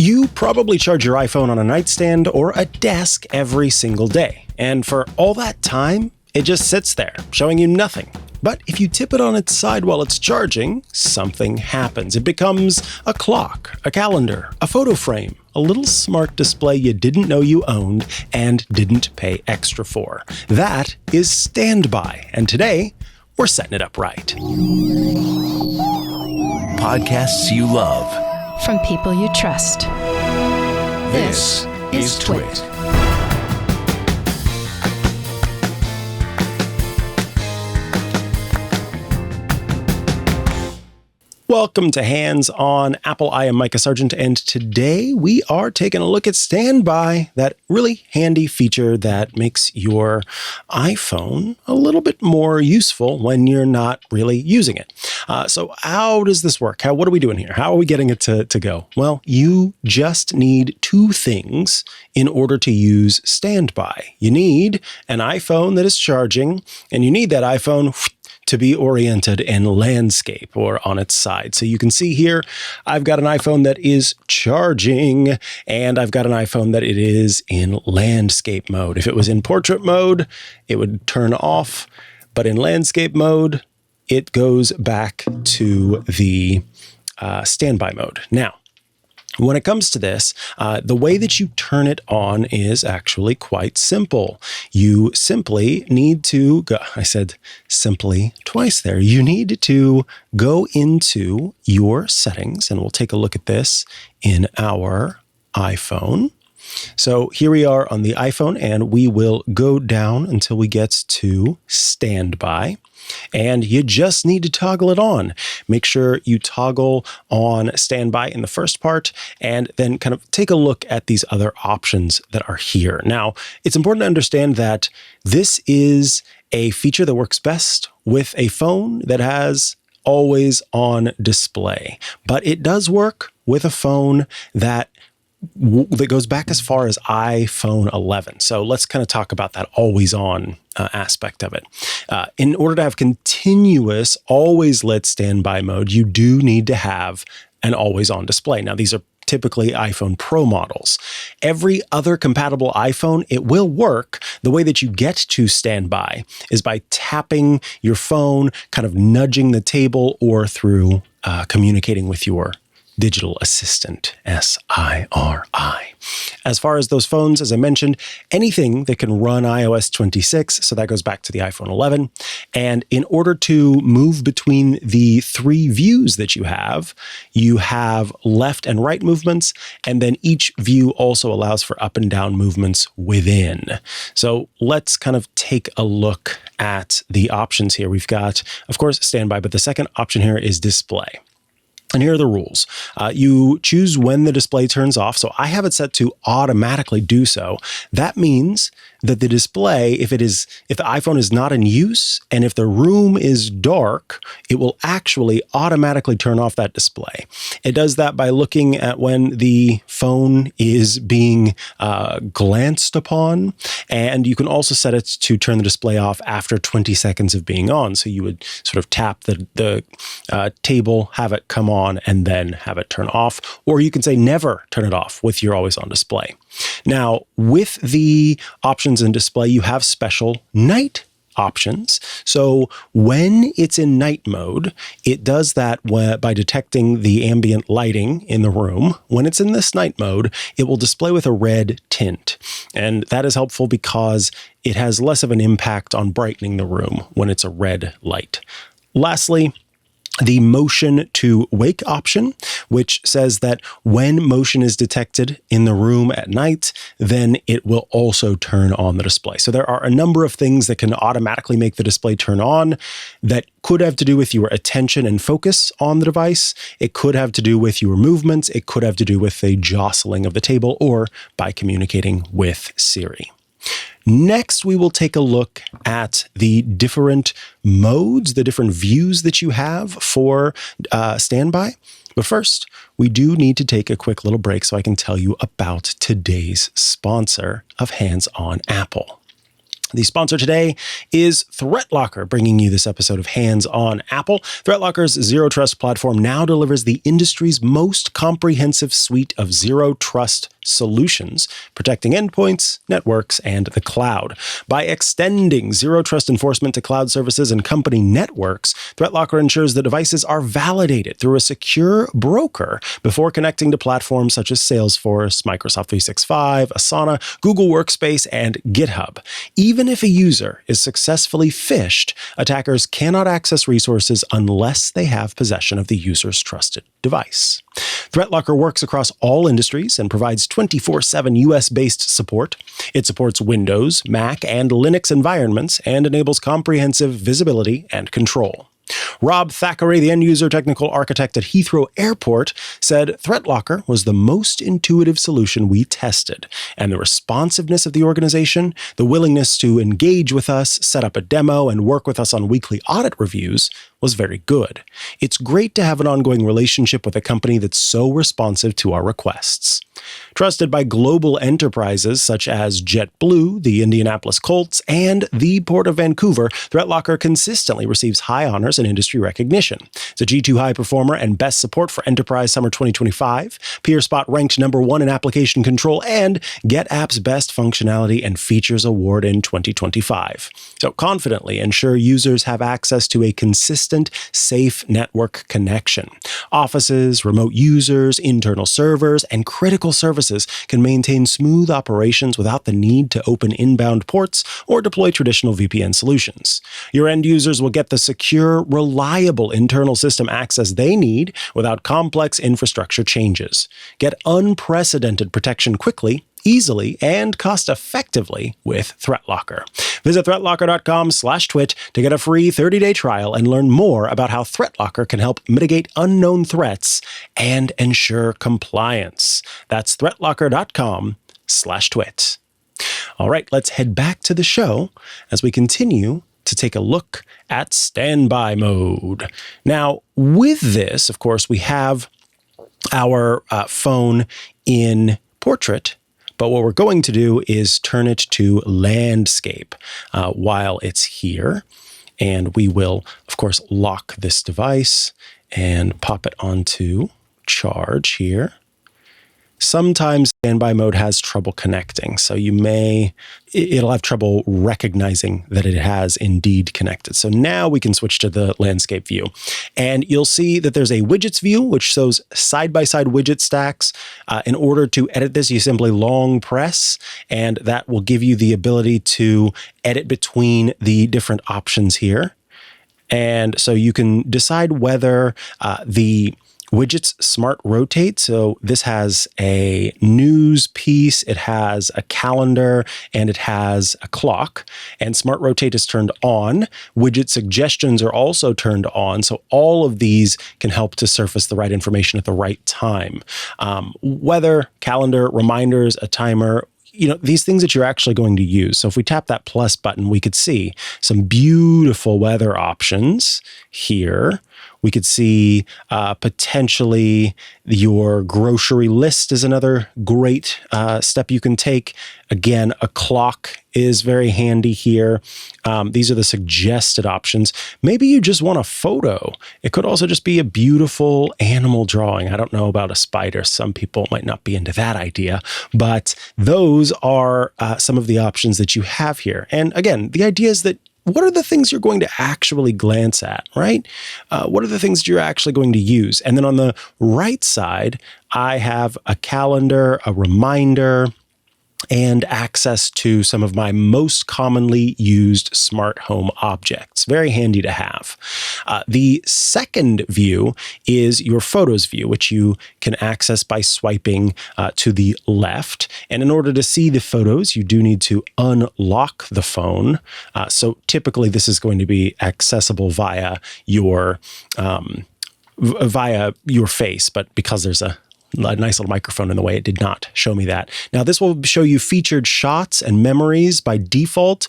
You probably charge your iPhone on a nightstand or a desk every single day. And for all that time, it just sits there, showing you nothing. But if you tip it on its side while it's charging, something happens. It becomes a clock, a calendar, a photo frame, a little smart display you didn't know you owned and didn't pay extra for. That is StandBy. And today, we're setting it up right. Podcasts you love. From people you trust. This is Twit. Welcome to Hands on Apple. I am Mikah Sargent, and today we are taking a look at StandBy, that really handy feature that makes your iPhone a little bit more useful when you're not really using it. So how does this work? What are we doing here? How are we getting it to go? Well, you just need two things in order to use StandBy. You need an iPhone that is charging, and you need that iPhone to be oriented in landscape or on its side. So you can see here, I've got an iPhone that is charging, and I've got an iPhone that it is in landscape mode. If it was in portrait mode, it would turn off, but in landscape mode, it goes back to the standby mode. Now, when it comes to this, the way that you turn it on is actually quite simple. You simply need to go, I said simply twice there. You need to go into your settings, and we'll take a look at this in our iPhone. So here we are on the iPhone, and we will go down until we get to StandBy. And you just need to toggle it on. Make sure you toggle on StandBy in the first part, and then kind of take a look at these other options that are here. Now, it's important to understand that this is a feature that works best with a phone that has always on display, but it does work with a phone that goes back as far as iPhone 11. So let's kind of talk about that always on aspect of it. In order to have continuous, always lit standby mode, you do need to have an always on display. Now, these are typically iPhone Pro models. Every other compatible iPhone, it will work. The way that you get to standby is by tapping your phone, kind of nudging the table, or through communicating with your digital assistant, SIRI. As far as those phones, as I mentioned, anything that can run iOS 26, so that goes back to the iPhone 11. And in order to move between the three views that you have left and right movements, and then each view also allows for up and down movements within. So let's kind of take a look at the options here. We've got, of course, standby, but the second option here is display. And here are the rules. You choose when the display turns off. So I have it set to automatically do so. That means that the display, if the iPhone is not in use and if the room is dark, it will actually automatically turn off that display. It does that by looking at when the phone is being glanced upon. And you can also set it to turn the display off after 20 seconds of being on. So you would sort of tap the table, have it come on, and then have it turn off. Or you can say never turn it off with your always on display. Now, with the options in display, you have special night options. So when it's in night mode, it does that by detecting the ambient lighting in the room. When it's in this night mode, it will display with a red tint. And that is helpful because it has less of an impact on brightening the room when it's a red light. Lastly, the motion to wake option, which says that when motion is detected in the room at night, then it will also turn on the display. So there are a number of things that can automatically make the display turn on that could have to do with your attention and focus on the device. It could have to do with your movements. It could have to do with the jostling of the table or by communicating with Siri. Next, we will take a look at the different modes, the different views that you have for standby. But first, we do need to take a quick little break so I can tell you about today's sponsor of Hands on Apple. The sponsor today is ThreatLocker, bringing you this episode of Hands on Apple. ThreatLocker's Zero Trust platform now delivers the industry's most comprehensive suite of zero trust solutions, protecting endpoints, networks, and the cloud. By extending zero trust enforcement to cloud services and company networks, ThreatLocker ensures that devices are validated through a secure broker before connecting to platforms such as Salesforce, Microsoft 365, Asana, Google Workspace, and GitHub. Even if a user is successfully phished, attackers cannot access resources unless they have possession of the user's trusted device. ThreatLocker works across all industries and provides 24/7 US-based support. It supports Windows, Mac, and Linux environments and enables comprehensive visibility and control. Rob Thackeray, the end-user technical architect at Heathrow Airport, said ThreatLocker was the most intuitive solution we tested, and the responsiveness of the organization, the willingness to engage with us, set up a demo, and work with us on weekly audit reviews was very good. It's great to have an ongoing relationship with a company that's so responsive to our requests. Trusted by global enterprises such as JetBlue, the Indianapolis Colts, and the Port of Vancouver, ThreatLocker consistently receives high honors and industry recognition. It's a G2 high performer and best support for Enterprise Summer 2025, PeerSpot ranked #1 in application control, and GetApp's best functionality and features award in 2025. So confidently ensure users have access to a consistent, safe network connection. Offices, remote users, internal servers, and critical services can maintain smooth operations without the need to open inbound ports or deploy traditional VPN solutions. Your end users will get the secure, reliable internal system access they need without complex infrastructure changes. Get unprecedented protection quickly, easily, and cost-effectively with ThreatLocker. Visit threatlocker.com/twit to get a free 30-day trial and learn more about how ThreatLocker can help mitigate unknown threats and ensure compliance. That's threatlocker.com/twit. All right, let's head back to the show as we continue to take a look at standby mode. Now, with this, of course, we have our phone in portrait, but what we're going to do is turn it to landscape while it's here. And we will, of course, lock this device and pop it onto charge here. Sometimes standby mode has trouble connecting, so it'll have trouble recognizing that it has indeed connected. So now we can switch to the landscape view, and you'll see that there's a widgets view, which shows side-by-side widget stacks. In order to edit this, you simply long press, and that will give you the ability to edit between the different options here. And so you can decide whether the widgets smart rotate. So this has a news piece, it has a calendar, and it has a clock. And smart rotate is turned on. Widget suggestions are also turned on. So all of these can help to surface the right information at the right time. Weather, calendar, reminders, a timer, these things that you're actually going to use. So if we tap that plus button, we could see some beautiful weather options here. We could see potentially your grocery list is another great step you can take. Again, a clock is very handy here. These are the suggested options. Maybe you just want a photo. It could also just be a beautiful animal drawing. I don't know about a spider. Some people might not be into that idea, but those are some of the options that you have here. And again, the idea is that what are the things you're going to actually glance at, right? What are the things that you're actually going to use? And then on the right side, I have a calendar, a reminder, and access to some of my most commonly used smart home objects. Very handy to have. The second view is your photos view, which you can access by swiping to the left. And in order to see the photos, you do need to unlock the phone. So typically this is going to be accessible via your face, but because there's a a nice little microphone in the way. It did not show me that. Now, this will show you featured shots and memories by default.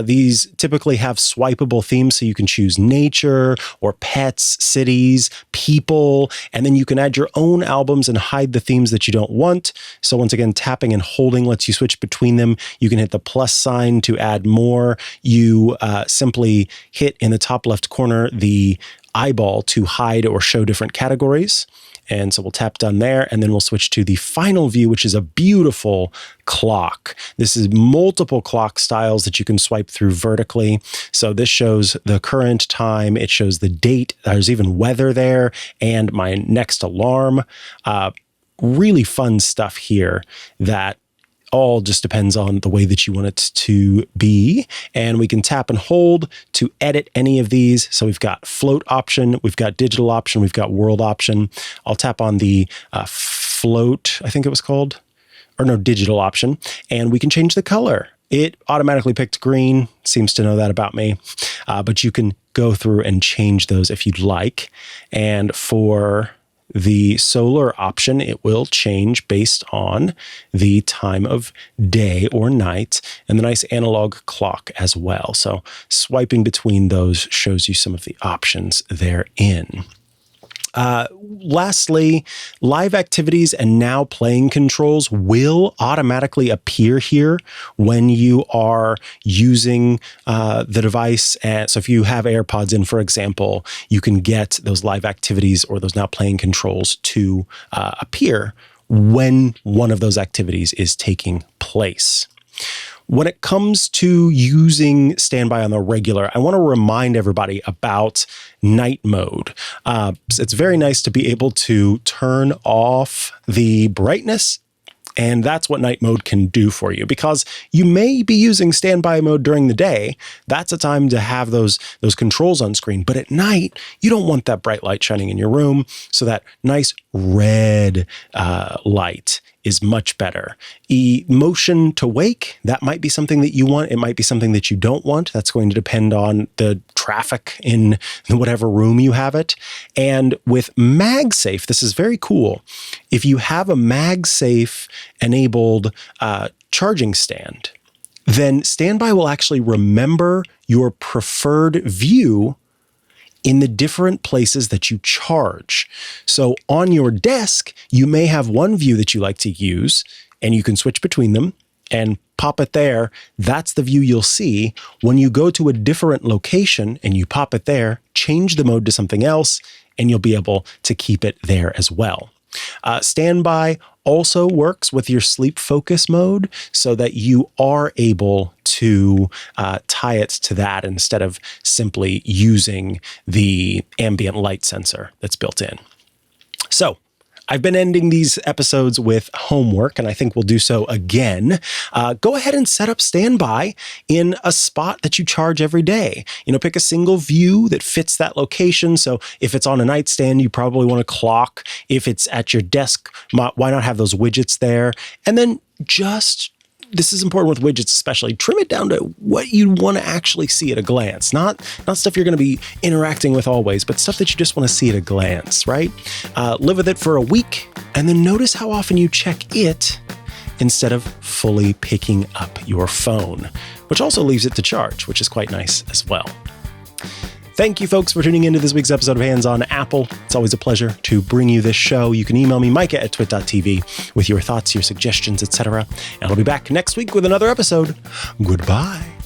These typically have swipeable themes, so you can choose nature or pets, cities, people, and then you can add your own albums and hide the themes that you don't want. So once again, tapping and holding lets you switch between them. You can hit the plus sign to add more. You simply hit in the top left corner the eyeball to hide or show different categories. And so we'll tap done there, and then we'll switch to the final view, which is a beautiful clock. This is multiple clock styles that you can swipe through vertically. So this shows the current time. It shows the date. There's even weather there and my next alarm. Really fun stuff here that all just depends on the way that you want it to be. And we can tap and hold to edit any of these. So we've got float option, we've got digital option, we've got world option. I'll tap on the float, I think it was called, or no, digital option, and we can change the color. It automatically picked green, seems to know that about me, but you can go through and change those if you'd like. And for the solar option, it will change based on the time of day or night, and the nice analog clock as well. So swiping between those shows you some of the options therein. Lastly, live activities and now playing controls will automatically appear here when you are using the device. And so if you have AirPods in, for example, you can get those live activities or those now playing controls to appear when one of those activities is taking place. When it comes to using StandBy on the regular, I want to remind everybody about night mode. It's very nice to be able to turn off the brightness, and that's what night mode can do for you, because you may be using StandBy mode during the day. That's a time to have those controls on screen. But at night, you don't want that bright light shining in your room. So that nice red light is much better. Motion to wake, that might be something that you want. It might be something that you don't want. That's going to depend on the traffic in whatever room you have it. And with MagSafe, this is very cool. If you have a MagSafe enabled charging stand, then StandBy will actually remember your preferred view in the different places that you charge. So on your desk, you may have one view that you like to use, and you can switch between them and pop it there. That's the view you'll see. When you go to a different location and you pop it there, change the mode to something else, and you'll be able to keep it there as well. StandBy also works with your sleep focus mode so that you are able to tie it to that instead of simply using the ambient light sensor that's built in. So I've been ending these episodes with homework, and I think we'll do so again. Go ahead and set up StandBy in a spot that you charge every day. Pick a single view that fits that location. So if it's on a nightstand, you probably want a clock. If it's at your desk, why not have those widgets there? And then this is important with widgets especially, trim it down to what you want to actually see at a glance. Not stuff you're going to be interacting with always, but stuff that you just want to see at a glance, right? Live with it for a week, and then notice how often you check it instead of fully picking up your phone, which also leaves it to charge, which is quite nice as well. Thank you, folks, for tuning into this week's episode of Hands on Apple. It's always a pleasure to bring you this show. You can email me, Mikah at twit.tv, with your thoughts, your suggestions, etc. And I'll be back next week with another episode. Goodbye.